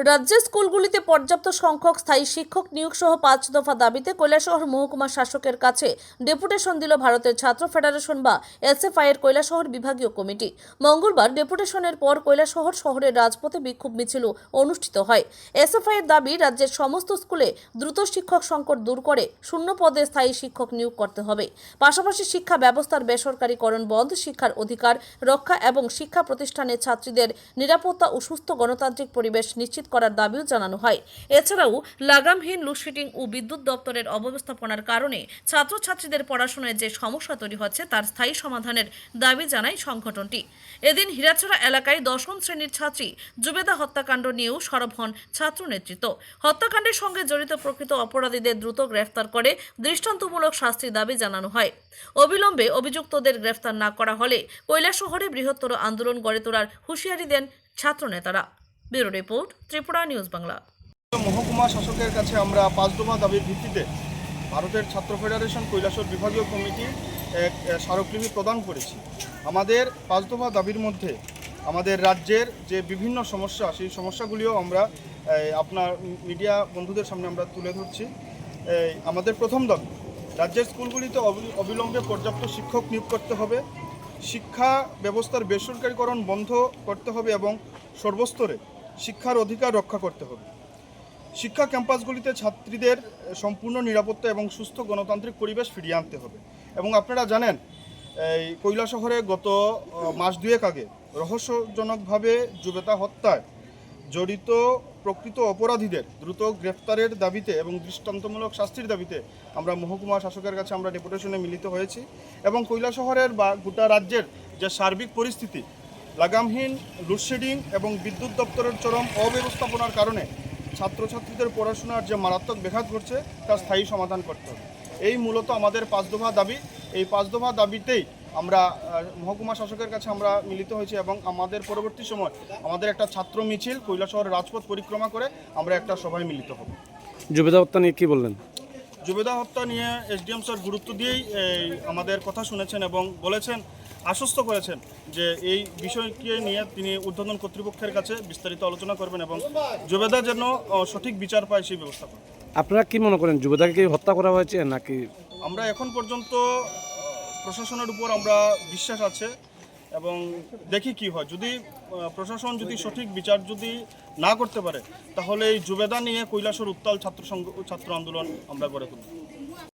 রাজ্যের স্কুলগুলিতে পর্যাপ্ত সংখ্যক স্থায়ী শিক্ষক নিয়োগ সহ 5 দফা দাবিতে কৈলাসহর মহকুমা শাসকের কাছে ডেপুটেশন দিল ভারতের ছাত্র ফেডারেশন বা এসএফআই এর কৈলাসহর বিভাগীয় কমিটি। মঙ্গলবার ডেপুটেশনের পর কৈলাসহর শহরের রাজপথে বিক্ষোভ মিছিল অনুষ্ঠিত হয়। এসএফআই এর দাবি, রাজ্যের সমস্ত স্কুলে দ্রুত শিক্ষক সংকট দূর করে শূন্য পদে স্থায়ী শিক্ষক নিয়োগ করতে হবে। পাশাপাশি শিক্ষা ব্যবস্থার বেসরকারীকরণ বন্ধ, শিক্ষার অধিকার রক্ষা এবং শিক্ষা প্রতিষ্ঠানে ছাত্রীদের নিরাপত্তা ও সুস্থ গণতান্ত্রিক পরিবেশ নিশ্চিত করার দাবিও জানানো হয়। এছাড়াও লাগামহীন লোডশেডিং ও বিদ্যুৎ দপ্তরের অব্যবস্থাপনার কারণে ছাত্রছাত্রীদের পড়াশোনায় যে সমস্যা তৈরি হচ্ছে তার স্থায়ী সমাধানের দাবি জানায় সংগঠনটি। এদিন হীরাছড়া এলাকায় 10ম শ্রেণীর ছাত্রী জুবেদা হত্যাকাণ্ড নিয়েও সরব হন ছাত্র নেতৃত্ব। হত্যাকাণ্ডের সঙ্গে জড়িত প্রকৃত অপরাধীদের দ্রুত গ্রেফতার করে দৃষ্টান্তমূলক শাস্তির দাবি জানানো হয়। অবিলম্বে অভিযুক্তদের গ্রেফতার না করা হলে কৈলাসহরে বৃহত্তর আন্দোলন গড়ে তোলার হুঁশিয়ারি দেন ছাত্র নেতারা। Bureau report, Tripura news Bangla. মহকুমা শাসকের কাছে আমরা 5 দফা দাবির ভিত্তিতে ভারতের ছাত্র ফেডারেশন কৈলাসহর বিভাগীয় কমিটি এক স্মারকলিপি প্রদান করেছি। আমাদের 5 দফা দাবির মধ্যে আমাদের রাজ্যের যে বিভিন্ন সমস্যা, সেই সমস্যাগুলিও আমরা আপনার মিডিয়া বন্ধুদের সামনে আমরা তুলে ধরছি। আমাদের প্রথম দাবি, রাজ্যের স্কুলগুলিতে অবিলম্বে পর্যাপ্ত শিক্ষক নিয়োগ করতে হবে, শিক্ষা ব্যবস্থার বেসরকারীকরণ বন্ধ করতে হবে এবং সর্বস্তরে শিক্ষার অধিকার রক্ষা করতে হবে। শিক্ষা ক্যাম্পাসগুলিতে ছাত্রীদের সম্পূর্ণ নিরাপত্তা এবং সুস্থ গণতান্ত্রিক পরিবেশ ফিরিয়ে আনতে হবে। এবং আপনারা জানেন, এই কৈলাসহরে গত মাস দুয়েক আগে রহস্যজনকভাবে জুবেদা হত্যায় জড়িত প্রকৃত অপরাধীদের দ্রুত গ্রেফতারের দাবিতে এবং দৃষ্টান্তমূলক শাস্তির দাবিতে আমরা মহকুমা শাসকের কাছে আমরা ডেপুটেশনে মিলিত হয়েছি। এবং কৈলাসহরের বা গোটা রাজ্যের যে সার্বিক পরিস্থিতি, লাগামহীন লোডশেডিং এবং বিদ্যুৎ দপ্তরের চরম অব্যবস্থাপনার কারণে ছাত্রছাত্রীদের পড়াশোনার যে মারাত্মক ব্যাঘাত ঘটছে তার স্থায়ী সমাধান করতে হবে। এই মূলত আমাদের 5 দফা দাবি। এই 5 দফা দাবিতেই আমরা মহকুমা শাসকের কাছে আমরা মিলিত হয়েছি এবং আমাদের পরবর্তী সময় আমাদের একটা ছাত্র মিছিল কৈলাসহরের রাজপথ পরিক্রমা করে আমরা একটা সভায় মিলিত হব। জুবেদা হত্যা নিয়ে কী বললেন? জুবেদা হত্যা নিয়ে এসডিএম স্যার গুরুত্ব দিয়েই আমাদের কথা শুনেছেন এবং বলেছেন, আশ্বস্ত করেছেন যে এই বিষয়কে নিয়ে তিনি ঊর্ধ্বতন কর্তৃপক্ষের কাছে বিস্তারিত আলোচনা করবেন এবং জুবেদা যেন সঠিক বিচার পায় সেই ব্যবস্থা করেন। আপনারা কি মনে করেন, জুবেদাকে কি হত্যা করা হয়েছে নাকি? আমরা এখন পর্যন্ত প্রশাসনের উপর আমরা বিশ্বাস আছে এবং দেখি কি হয়। যদি প্রশাসন যদি সঠিক বিচার যদি না করতে পারে তাহলে এই জুবেদা নিয়ে কৈলাসহর উত্তাল ছাত্র আন্দোলন আমরা গড়ে তুলব।